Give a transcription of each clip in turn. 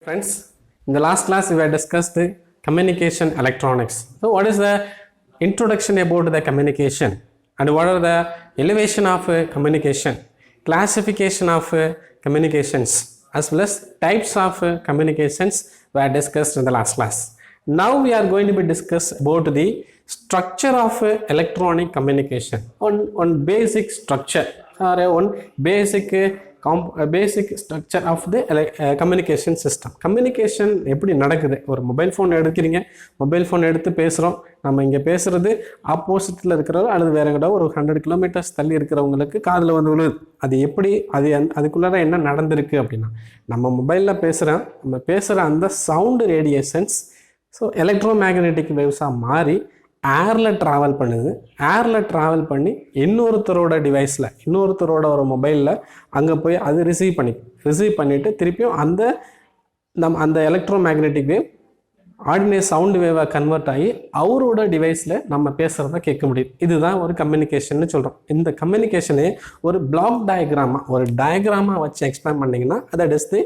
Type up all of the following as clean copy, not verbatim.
Friends, in the last class we have discussed the communication electronics. So what is the introduction about the communication and what are the elevation of communication, classification of communications as well as types of communications were discussed in the last class. Now we are going to be discuss about the structure of electronic communication, on basic structure or one basic structure of the communication system. Communication எப்படி நடக்குது? ஒரு mobile phone எடுக்கிறீங்க, mobile phone எடுத்து பேசுகிறோம். நம்ம இங்கே பேசுகிறது ஆப்போசிட்டில் இருக்கிறவர் அல்லது வேற எங்கடா ஒரு 100 கிலோமீட்டர்ஸ் தள்ளி இருக்கிறவங்களுக்கு காதில் வந்து விழுது. அது எப்படி அதுக்குள்ளார என்ன நடந்திருக்கு அப்படின்னா, நம்ம மொபைலில் பேசுகிறோம், நம்ம பேசுகிற அந்த sound radiations so electromagnetic வேவ்ஸாக மாறி ஏரில் ட்ராவல் பண்ணுது. ஏரில் ட்ராவல் பண்ணி இன்னொருத்தரோட டிவைஸில், இன்னொருத்தரோட ஒரு மொபைலில் அங்கே போய் அது ரிசீவ் பண்ணிவிட்டு திருப்பியும் அந்த electromagnetic wave ordinary sound வேவாக கன்வெர்ட் ஆகி அவரோட டிவைஸில் நம்ம பேசுகிறத கேட்க முடியுது. இதுதான் ஒரு கம்யூனிகேஷன்னு சொல்கிறோம். இந்த கம்யூனிகேஷனே ஒரு பிளாக் டயக்ராமாக வச்சு எக்ஸ்பிளைன் பண்ணிங்கன்னா that is the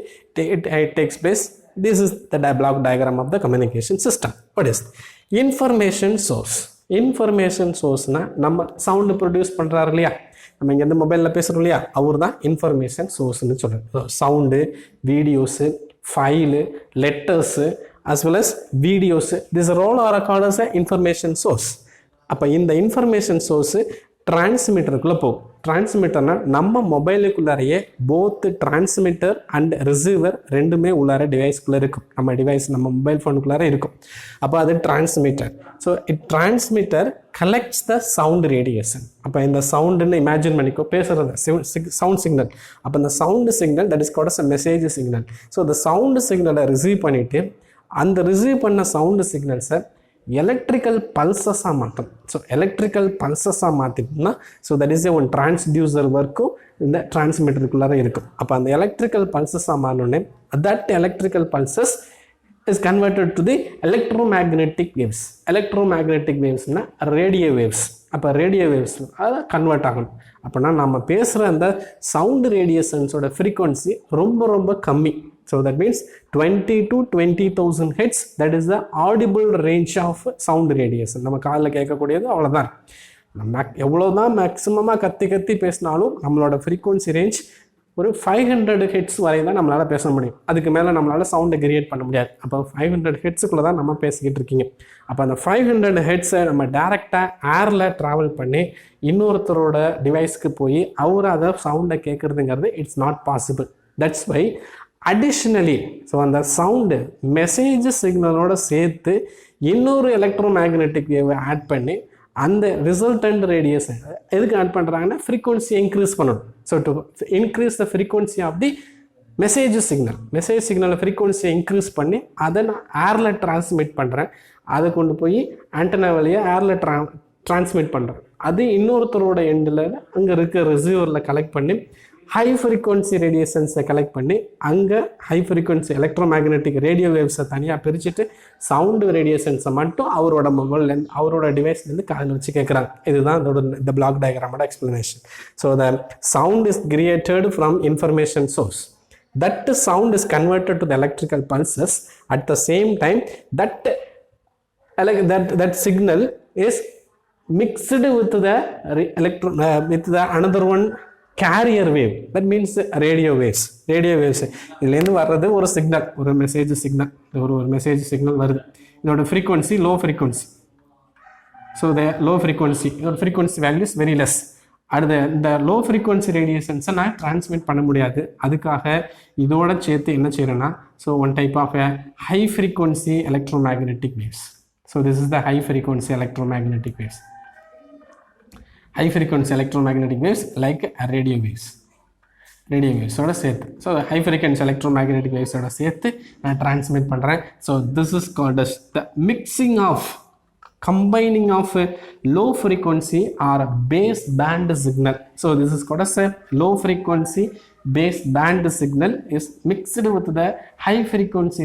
takes place. This is the block diagram of the communication system. What is information source? Information source na நம்ம சவுண்ட் ப்ரொடியூஸ் பண்ணுறாரு இல்லையா, நம்ம இங்கேருந்து மொபைலில் பேசுகிறோம் இல்லையா, அவர் தான் இன்ஃபர்மேஷன் சோர்ஸ்ன்னு சொல்கிறோம். Sound, videos, file, letters as well as videos, this all are called as information source. அப்போ இந்த இன்ஃபர்மேஷன் சோர்ஸு டிரான்ஸ்மிட்டருக்குள்ளே போகும். டிரான்ஸ்மிட்டர்னா நம்ம மொபைலுக்குள்ளாரையே போத் டிரான்ஸ்மிட்டர் அண்ட் ரிசீவர் ரெண்டுமே உள்ளார டிவைஸ்க்குள்ளே இருக்கும். நம்ம மொபைல் ஃபோனுக்குள்ளார இருக்கும். அப்போ அது transmitter. So transmitter collects the sound radiation. அப்போ இந்த சவுண்டுன்னு இமேஜின் பண்ணிக்கோ, பேசுகிறது சவுண்ட் சிக்னல். அப்போ இந்த sound signal that is called a message signal. So இந்த சவுண்டு சிக்னலை ரிசீவ் பண்ணிவிட்டு அந்த ரிசீவ் பண்ண சவுண்டு சிக்னல்ஸை எலக்ட்ரிக்கல் பல்சஸாக மாற்றும். ஸோ எலக்ட்ரிக்கல் பல்சஸாக மாற்றிட்டோம்னா so that is one transducer ஒர்க்கும் இந்த டிரான்ஸ்மிட்டருக்குள்ளார இருக்கும். அப்போ அந்த எலக்ட்ரிக்கல் பல்சஸாக மாறினோடனே that electrical pulses is converted to the electromagnetic waves. Electromagnetic வேவ்ஸ்னால் ரேடியோ வேவ்ஸ். அப்போ ரேடியோ வேவ்ஸ் அதை கன்வெர்ட் ஆகணும். அப்படின்னா நம்ம பேசுகிற அந்த சவுண்டு ரேடியேஷன்ஸோட ஃப்ரீக்வன்சி ரொம்ப ரொம்ப கம்மி. So that means 20 to 20,000 Hz, that is the audible range of sound radiation. நம்ம காதில் கேட்கக்கூடியது அவ்வளோதான். நம்ம எவ்வளோதான் மேக்ஸிமமாக கத்தி பேசினாலும் நம்மளோட ஃப்ரீக்வன்சி ரேஞ்ச் ஒரு 500 Hz வரை தான் நம்மளால் பேச முடியும். அதுக்கு மேலே நம்மளால் சவுண்டை கிரியேட் பண்ண முடியாது. அப்போ 500 Hzக்குள்ளே தான் நம்ம பேசிக்கிட்டு இருக்கீங்க. அப்போ அந்த 500 Hzை நம்ம டேரெக்டாக ஏரில் ட்ராவல் பண்ணி இன்னொருத்தரோட டிவைஸ்க்கு போய் அவர் அதை சவுண்டை கேட்குறதுங்கிறது it's not possible. That's why additionally so அந்த சவுண்டு மெசேஜ் சிக்னலோட சேர்த்து இன்னொரு எலக்ட்ரோ மேக்னெட்டிக் வேவை ஆட் பண்ணி அந்த ரிசல்டன்ட் ரேடியேஷன் எதுக்கு ஆட் பண்ணுறாங்கன்னா ஃப்ரீக்வன்சியை இன்க்ரீஸ் பண்ணணும். So to increase the frequency of the message சிக்னலை ஃப்ரீக்வன்சியை இன்க்ரீஸ் பண்ணி அதை நான் ஏரில் டிரான்ஸ்மிட் பண்ணுறேன். அதை கொண்டு போய் ஆண்டனா வழியாக ஏரில் டிரான்ஸ்மிட் பண்ணுறேன். அது இன்னொருத்தரோட எண்டில் அங்கே இருக்க ரிசீவரில் கலெக்ட் பண்ணி ஹை ஃப்ரீக்வன்சி ரேடியேஷன்ஸை கலெக்ட் பண்ணி அங்கே high frequency electromagnetic radio வேவ்ஸை தனியாக பிரிச்சுட்டு சவுண்டு ரேடியேஷன்ஸை மட்டும் அவரோட மொபைல்லேருந்து அவரோட டிவைஸ்லேருந்து காதில் வச்சு கேட்குறாங்க. இதுதான் அதோட இந்த பிளாக் டயக்ராமோட explanation. So the sound is created from information source. That sound is converted to the electrical pulses. At the same time, that signal is mixed with the another one carrier wave. That means radio waves. இதுலேருந்து வர்றது ஒரு signal, ஒரு message signal. ஒரு message signal வருது. இதோட frequency low frequency. So the low frequency, இதோட frequency value is very less. அடுத்த இந்த லோ ஃப்ரீக்வன்சி ரேடியேஷன்ஸை நான் டிரான்ஸ்மிட் பண்ண முடியாது. அதுக்காக இதோட சேர்த்து என்ன செய்யறேன்னா, so one type of high frequency electromagnetic waves. So this is the high frequency electromagnetic waves. High frequency electromagnetic waves like radio வேவ்ஸோட சேர்த்து, so high frequency electromagnetic வேவ்ஸோட சேர்த்து நான் டிரான்ஸ்மிட் பண்ணுறேன். So this is called as the mixing of combining of a low frequency or a base band signal. So this is called as a low frequency base band signal is mixed with the high frequency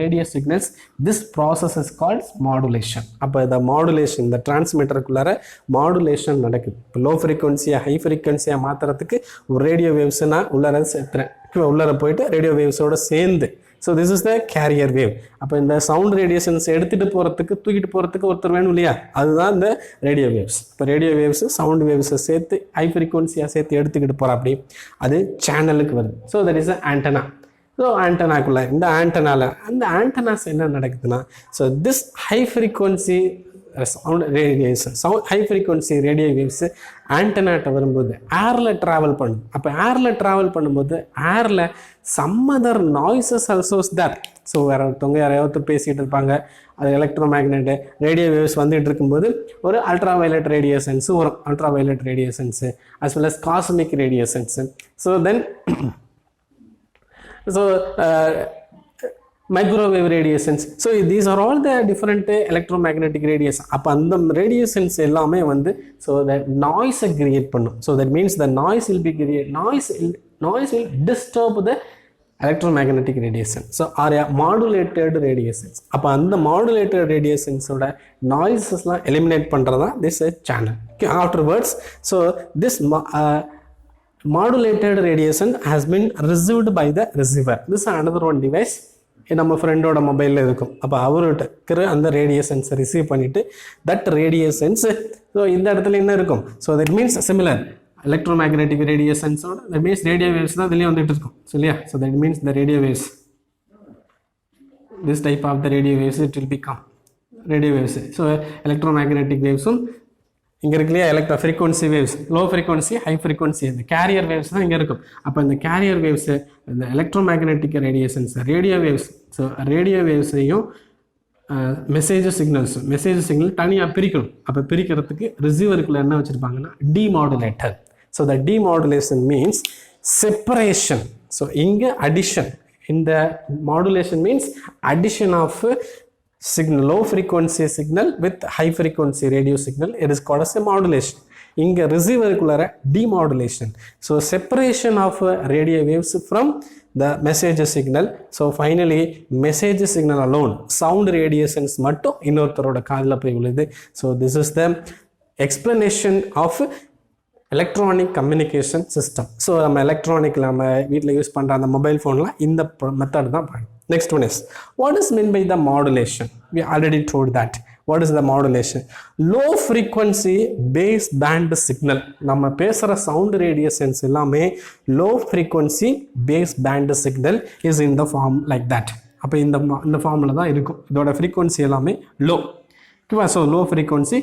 radio signals. This process is called modulation. அப்போ the modulation, the transmitterக்குள்ளார modulation நடக்குது. Low frequency high frequency மாற்றுறதுக்கு ஒரு radio வேவ்ஸ்னா உள்ளார சேர்த்துறேன், உள்ளார போயிட்டு radio வேவ்ஸோட சேர்ந்து. So this is the carrier wave. அப்போ இந்த சவுண்ட் ரேடியேஷன்ஸ் எடுத்துகிட்டு போகிறதுக்கு தூக்கிட்டு போகிறதுக்கு ஒருத்தர் வேணும் இல்லையா, அதுதான் இந்த ரேடியோ வேவ்ஸ். இப்போ ரேடியோ வேவ்ஸு சவுண்ட் வேவ்ஸை சேர்த்து ஹை ஃப்ரீக்வன்சியாக சேர்த்து எடுத்துக்கிட்டு போகிற அப்படி அது சேனலுக்கு வருது. So that is a antenna. So ஆண்டனாக்குள்ள இந்த ஆண்டனாவில் அந்த ஆண்டனாஸ் என்ன நடக்குதுன்னா, so this high frequency sound radiation high frequency radio waves ஆண்டனாட்ட வரும்போது ஏரில் ட்ராவல் பண்ணும். அப்போ ஏரில் ட்ராவல் பண்ணும்போது ஏரில் some other noises also that. So வேறு ஒருத்தவங்க யாரையாவது பேசிகிட்டு இருப்பாங்க, அது எலக்ட்ரோ மேக்னெட்டு ரேடியோ வேவ்ஸ் வந்துகிட்டு இருக்கும்போது ஒரு அல்ட்ரா வயலட் ரேடியேஷன்ஸு வரும், ultraviolet radiations as well as cosmic radiations. So then microwave radiations. So these are all the different electromagnetic radiations. அப்போ அந்த radiations எல்லாமே வந்து so that noise create பண்ணும். So that means the noise will be create noise will disturb the electromagnetic radiation. So are modulated radiations. அப்போ அந்த modulated radiations ஓட noises-லாம் eliminate பண்ணுறதா this channel. Afterwards, so this modulated radiation has been received by the receiver. This is another one device நம்ம ஃப்ரெண்டோட மொபைலில் இருக்கும். அப்போ அவர்கிட்ட இருக்கிற அந்த ரேடியேஷன்ஸை ரிசீவ் பண்ணிவிட்டு தட் ரேடியேஷன்ஸ் ஸோ இந்த இடத்துல என்ன இருக்கும், so that means similar electromagnetic ரேடியேஷன்ஸோட தட் மீன்ஸ் ரேடியோ வேவ்ஸ் தான் இதுலேயே வந்துட்டு இருக்கும் இல்லையா. So that means the radio waves, this type of the radio waves it will become radio waves. So electromagnetic வேவ்ஸும் இங்கே இருக்கு இல்லையா, electro frequency waves, low frequency high frequency, இந்த கேரியர் வேவ்ஸ் தான் இங்கே இருக்கும். அப்போ இந்த கேரியர் வேவ்ஸு இந்த electromagnetic radiations radio waves, so radio வேவ்ஸையும் மெசேஜ் சிக்னல் தனியாக பிரிக்கணும். அப்போ பிரிக்கிறதுக்கு ரிசீவருக்குள்ள என்ன வச்சுருப்பாங்கன்னா demodulator. So the demodulation means separation. So இங்கே அடிஷன், இந்த modulation means addition of signal, low frequency signal with high frequency radio signal. It is called as a modulation. இங்கே ரிசீவருக்குள்ளார demodulation. So separation of radio waves from the message signal. So finally message signal alone, sound radiations மட்டும் இன்னொருத்தரோட காதில் போய் விழுது. So this is the explanation of electronic communication system. So நம்ம எலக்ட்ரானிக்கில் நம்ம வீட்டில் use பண்ணுற அந்த மொபைல் ஃபோன்லாம் இந்த மெத்தட் தான் பண்ணும். Next one is, what is meant by the modulation? We already told that. What is the modulation? Low frequency base band signal. நம்ம பேசுகிற sound radiations எல்லாமே low frequency base band signal is in the form like that. அப்போ இந்த ஃபார்மில் தான் இருக்கும். இதோட frequency எல்லாமே low. ஓகேவா? So low frequency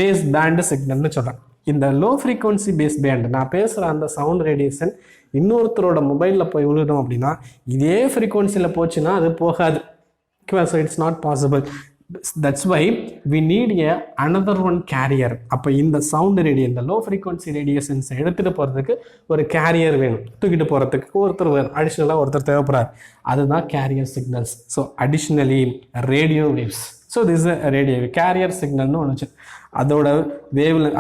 base band signalனு சொல்கிறேன். இந்த லோ ஃப்ரீக்வன்சி பேஸ் பேண்ட் நான் பேசுகிற அந்த சவுண்ட் ரேடியேஷன் இன்னொருத்தரோட மொபைலில் போய் விழுறோம் அப்படின்னா இதே ஃப்ரீக்வன்சியில் போச்சுன்னா அது போகாது. ஓகேவா? So it's not possible. That's why we need a another one carrier. அப்போ இந்த சவுண்ட் இந்த லோ ஃப்ரீக்வன்சி ரேடியேஷன்ஸை எடுத்துகிட்டு போகிறதுக்கு ஒரு கேரியர் வேணும், தூக்கிட்டு போகிறதுக்கு ஒருத்தர் வேணும், அடிஷ்னலாக ஒருத்தர் தேவைப்படுறார். அதுதான் carrier signals. So additionally radio waves. So this radio carrier சிக்னல்னு ஒன்று, அதோட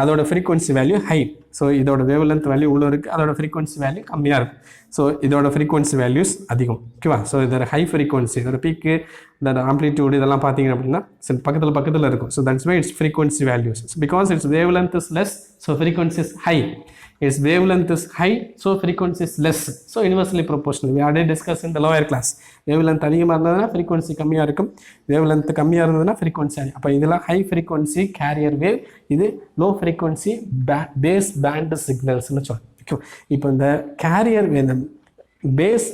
அதோட ஃப்ரீக்வன்சி வேல்யூ ஹை. ஸோ இதோட வேவ் லென்த் வேல்யூ உள்ள இருக்குது, அதோட ஃப்ரீக்வன்சி வேல்யூ கம்மியாக இருக்கும். ஸோ இதோட ஃப்ரீக்வன்சி வேல்யூஸ் அதிகம். ஓகேவா? ஸோ இதோட ஹை ஃப்ரீக்வன்சி, இதோட பீக்கு, இந்த ஆம்ப்ளிடியூட் இதெல்லாம் பார்த்தீங்க அப்படின்னா பக்கத்தில் இருக்கும். So that's why it's frequency values. Because it's wavelength is less, so frequency is high. Its wavelength is high, so frequency is less. So inversely proportional. We already discussed in the lower class. Wavelength அதிகமாக இருந்ததுன்னா frequency கம்மியாக இருக்கும், wavelength கம்மியாக இருந்ததுன்னா frequency அதிகம். அப்போ இதெல்லாம் high frequency carrier wave, இது low frequency base band signalsனு சொல்லுவோம். இப்போ இந்த carrier wave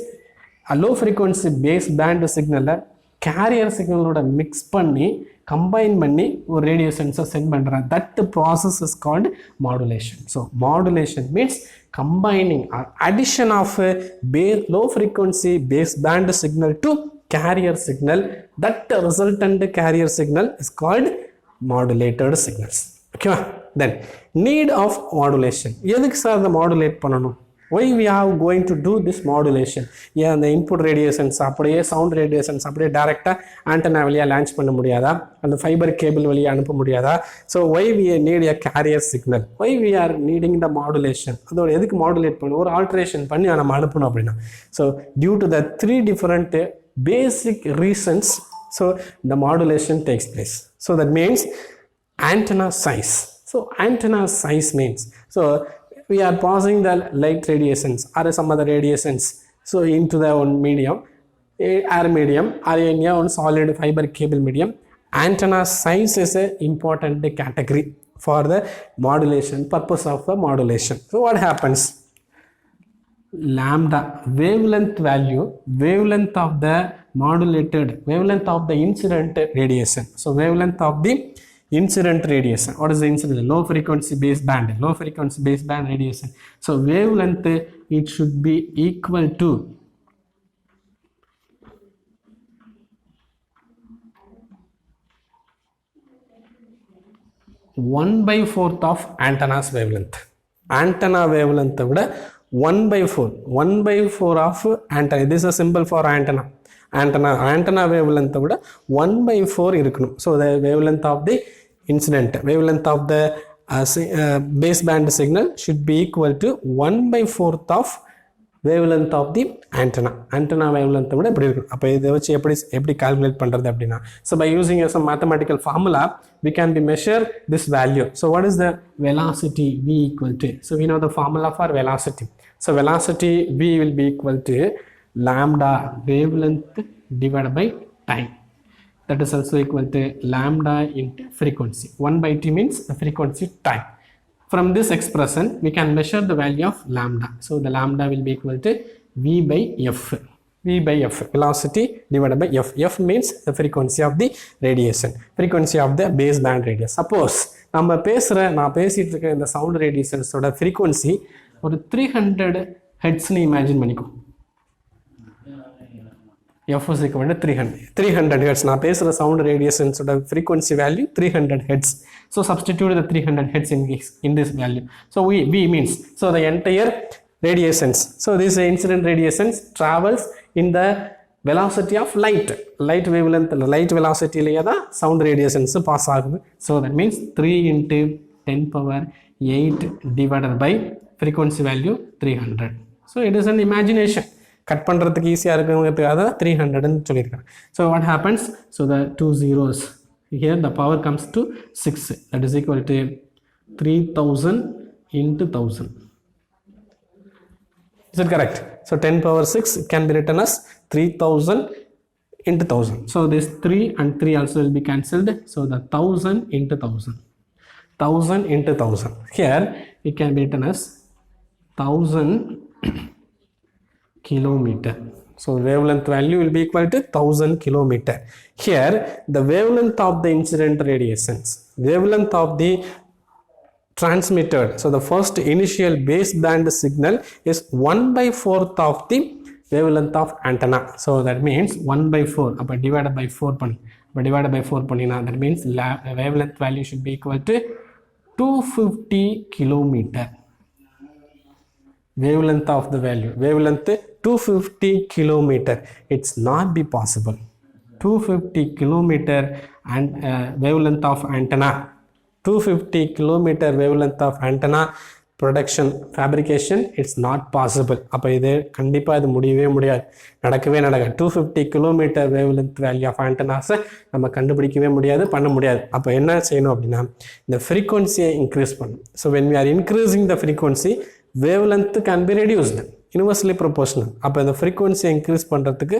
low frequency base band signal carrier signalோட மிக்ஸ் பண்ணி கம்பைன் பண்ணி ஒரு ரேடியேஷன்ஸை சென்ட் பண்ணுறாங்க. That process is called modulation. So modulation means combining or addition of low frequency base band signal to carrier signal. That resultant carrier signal is called modulated signals. ஓகேவா? Then need of modulation. எதுக்கு sir அதை modulate பண்ணணும்? why we are going to do this modulation? ஏன் அந்த input radiations அப்படியே sound radiations அப்படியே டைரக்டா antenna வழியா லான்ச் பண்ண முடியாதா, அந்த ஃபைபர் கேபிள் வழியா அனுப்ப முடியாதா? so why we need a carrier signal, why we are needing the modulation? அதோட எதுக்கு மாடுலேட் பண்ணணும், ஒரு ஆல்ட்ரேஷன் பண்ணி நம்ம அனுப்பணும் அப்படின்னா, so due to the three different basic reasons, so the modulation takes place. So that means antenna size. So antenna size means, so we are passing the light radiations or some other radiations so into the one medium, air medium or any one solid fiber cable medium. Antenna size is an important category for the modulation, purpose of the modulation. So what happens? Lambda wavelength value, wavelength of the modulated, wavelength of the incident radiation. So wavelength of the incident radiation. What is the incident? Low frequency baseband, low frequency baseband radiation. So wavelength, it should be equal to 1/4 of antenna's wavelength. Antenna wavelength விட 1/4 of antenna. This is a symbol for antenna. Antenna wavelength விட 1/4 இருக்கணும். So the wavelength of the incident, wavelength of the baseband signal should be equal to 1/4 of wavelength of the antenna wavelength விட இப்படி இருக்கும். அப்போ இதை வச்சு எப்படி calculate பண்ணுறது அப்படின்னா, so by using some mathematical formula we can be measure this value. So what is the velocity V equal to? So we know the formula for velocity. So velocity V will be equal to lambda wavelength divided by time. That is also equal to lambda into frequency. 1/t means the frequency time. From this expression we can measure the value of lambda. So the lambda will be equal to V by F. V by F, velocity divided by F. F means the frequency of the radiation, frequency of the baseband radius. Suppose நான் பேசிட்டு இருக்க இந்த sound ரேடியேஷன்ஸோட frequency ஒரு 300 ஹெர்ட்ஸ்னு imagine பண்ணிக்கோ. F is equal to 300 hertz. நான் பேசுகிற sound radiations frequency value 300 hertz. So substitute the 300 hertz in this value. So V means, so the entire radiations. So this incident radiations travels in the velocity of light wavelength, light velocity தான் sound radiations pass ஆகுது. So that means 3 into 10 power 8 divided by frequency value 300. So it is an imagination. Cut பண்ணுறதுக்கு ஈஸியாக இருக்குங்கிறதுக்காக தான் 300ன்னு சொல்லியிருக்காங்க. So what happens, so the 2 zeros here, the power comes to 6, that is equal to 3000 into 1000. Is it correct? So 10 power 6 can be written as 3000 into 1000. So this 3 and 3 also will be cancelled. So the 1000 into 1000. 1000 into 1000. Here it can be written as 1000 kilometer. So wavelength value will be equal to 1000 kilometer. Here the wavelength of the incident radiations, wavelength of the transmitted, so the first initial baseband signal is 1/4 of the wavelength of antenna. So that means 1/4 அப்ப divided by 4 பண்ணி, அப்ப divided by 4 பண்ணினா that means wavelength value should be equal to 250 kilometer. Wavelength of the value, wavelength 250 kilometer. It's not be possible. 250 kilometer and wavelength of antenna, 250 kilometer wavelength of antenna production fabrication, it's not possible. அப்போ இது கண்டிப்பாக இது நடக்கவே நடக்காது. 250 kilometer wavelength value of antennas நம்ம கண்டுபிடிக்கவே முடியாது, பண்ண முடியாது. அப்போ என்ன செய்யணும் அப்படின்னா, இந்த frequency increase பண்ணணும். So when we are increasing the frequency, wavelength can be reduced, inversely proportional. அப்போ இந்த frequency increase பண்ணுறதுக்கு,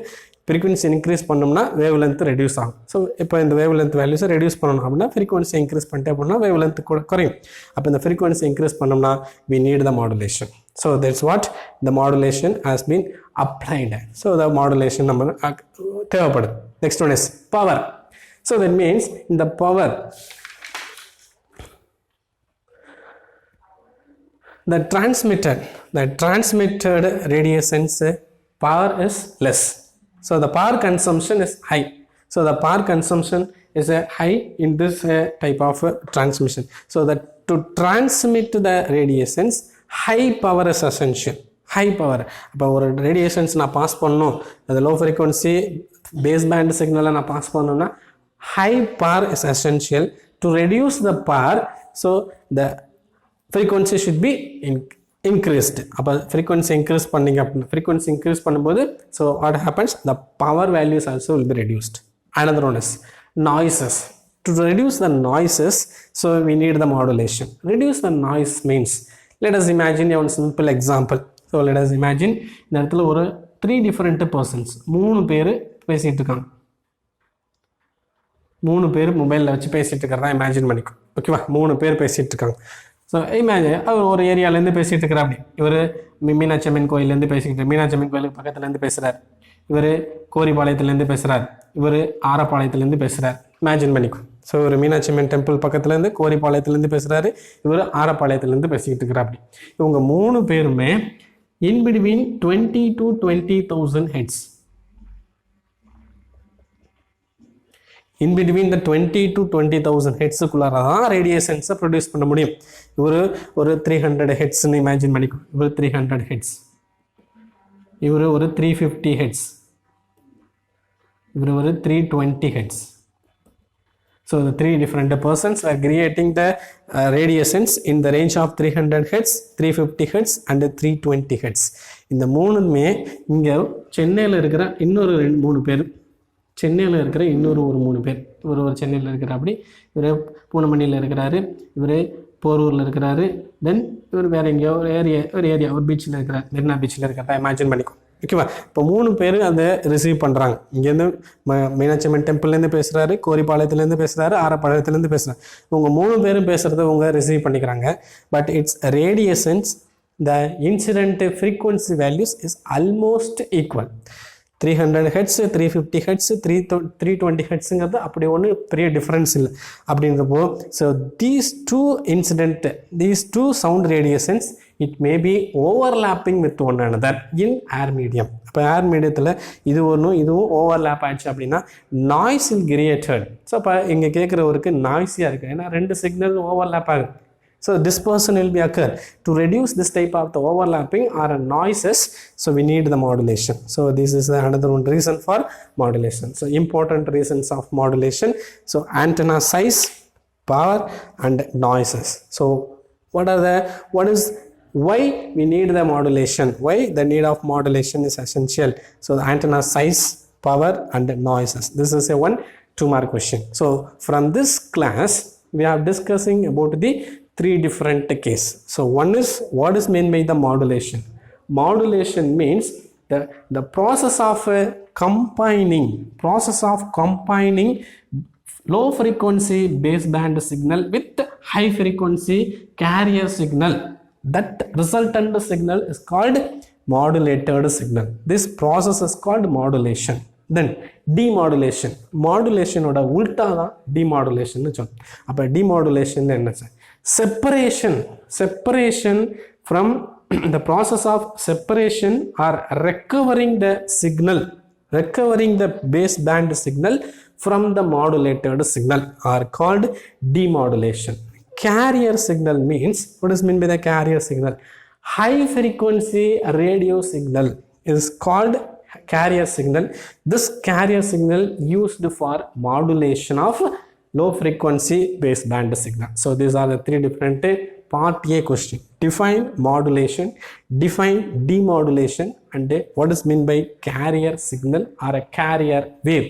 frequency increase பண்ணோம்னா wavelength reduce ஆகும். ஸோ இப்போ இந்த wavelength values reduce பண்ணணும் அப்படின்னா frequency increase பண்ணிட்டே போனால் wavelength குறையும். அப்போ இந்த frequency increase பண்ணோம்னா we need the modulation. So that's what the modulation has been applied. So the modulation நம்ம தேவைப்படுது. Next one is power. So that means in the power, the transmitted radiations power is less. So the power consumption is high. So the power consumption is high in this type of transmission. So that to transmit the radiations, high power is essential. high power. அப்போ ஒரு radiations நான் pass பண்ணணும், அது low frequency baseband signal நான் pass பண்ணணும்னா high power is essential. To reduce the power, so the frequency should be increased. அப்போ frequency increase பண்ணிங்க அப்படின்னா frequency increase பண்ணும்போது so what happens, the power values also will be reduced. Another one is noises. To reduce the noises, so we need the modulation. Reduce the noise means, let us imagine a simple example. So let us imagine இந்த இடத்துல ஒரு 3 different persons, 3 பேர் பேசிட்டு இருக்காங்க, 3 பேர் மொபைலில் வச்சு பேசிட்டு இருக்கிறதா இமேஜின் பண்ணிக்கோ. ஓகேவா, 3 பேர் பேசிட்டு இருக்காங்க. ஸோ இமேஜின் அவர் ஒரு ஏரியாலேருந்து பேசிகிட்டு இருக்கிறா, அப்படி இவர் மீனாட்சி அம்மன் கோயிலேருந்து பேசிக்கிட்டு மீனாட்சி அம்மன் கோயிலுக்கு பக்கத்துலேருந்து பேசுகிறார், இவர் கோரிப்பாளையத்துலேருந்து பேசுகிறார், இவர் ஆரப்பாளையத்துலேருந்து பேசுகிறார். இமேஜின் பண்ணிக்கோ. ஸோ ஒரு மீனாட்சி அம்மன் டெம்பிள் பக்கத்துலேருந்து கோரிப்பாளையத்துலேருந்து பேசுகிறாரு, இவர் ஆரப்பாளையத்துலேருந்து பேசிக்கிட்டு இருக்கிறா. அப்படி இவங்க 3 பேருமே in between 20 to 20,000 heads. In between the 20 to 20,000 heads குள்ளார தான் ரேடியேஷன்ஸை ப்ரொடியூஸ் பண்ண முடியும். ஒரு 300 ஹெட்ஸ்ன்னு இமேஜின் பண்ணிக்கோ. இவர் 300 ஹெட்ஸ், இவர் ஒரு 350 ஹெட்ஸ், இவர் ஒரு 320 heads. So the 3 different persons are creating the radiations in the range of 300 Hz, 350 Hz and 320 Hz. இந்த மூணுமே இங்கே சென்னையில் இருக்கிற இன்னொரு 3 பேர், சென்னையில் இருக்கிற இன்னொரு 3 பேர், இவர் ஒரு சென்னையில் இருக்கிற, அப்படி இவர் பூனமணியில் இருக்கிறாரு, இவர் போரூரில் இருக்கிறாரு, தென் இவர் வேறு எங்கேயோ ஒரு ஏரியா ஒரு பீச்சில் இருக்கிறார், மெரினா பீச்சில் இருக்கிறதா இமேஜின் பண்ணிக்கோ. ஓகேவா, இப்போ 3 பேர் அதை ரிசீவ் பண்ணுறாங்க. இங்கேருந்து மீனாட்சி அம்மன் டெம்பிள்லேருந்து பேசுகிறாரு, கோரிப்பாளையத்துலேருந்து பேசுகிறாரு, ஆரப்பாளையத்துலேருந்து பேசுகிறாரு. இவங்க 3 பேரும் பேசுகிறத இவங்க ரிசீவ் பண்ணிக்கிறாங்க. But it's radiations, the incident frequency values is almost equal. 300 hertz, 350 hertz, 320 ஹெட்ஸுங்கிறது அப்படி ஒன்று பெரிய டிஃப்ரென்ஸ் இல்லை. அப்படின்றப்போ so these two sound radiations it may be overlapping with one another in air medium. இப்போ ஏர் மீடியத்தில் இது ஒன்றும் இதுவும் ஓவர்லேப் ஆயிடுச்சு அப்படின்னா நாய்ஸ் இல் கிரியேட்டட். ஸோ அப்போ இங்கே கேட்குறவருக்கு நாய்ஸியாக இருக்குது, ஏன்னா 2 சிக்னல் ஓவர்லேப் ஆகுது. So this person will be occur. To reduce this type of the overlapping or noises, so we need the modulation. So this is another one reason for modulation. So important reasons of modulation. So antenna size, power and noises. So what is why we need the modulation? Why the need of modulation is essential? So the antenna size, power and noises. This is a 1-2 mark question. So from this class we are discussing about the 3 different cases. So one is what is meant by the modulation. Modulation means the process of combining low frequency baseband signal with high frequency carrier signal. That resultant signal is called modulated signal. This process is called modulation. Then demodulation. Modulation oda ulta da demodulation nu sollu. Appo demodulation enna sir? Separation from the process of separation or recovering the baseband signal from the modulated signal are called demodulation. Carrier signal means, what is meant by the carrier signal? High frequency radio signal is called carrier signal. This carrier signal used for modulation of low frequency baseband signal. So these are the 3 different part A question. Define modulation, define demodulation and what is meant by carrier signal or a carrier wave.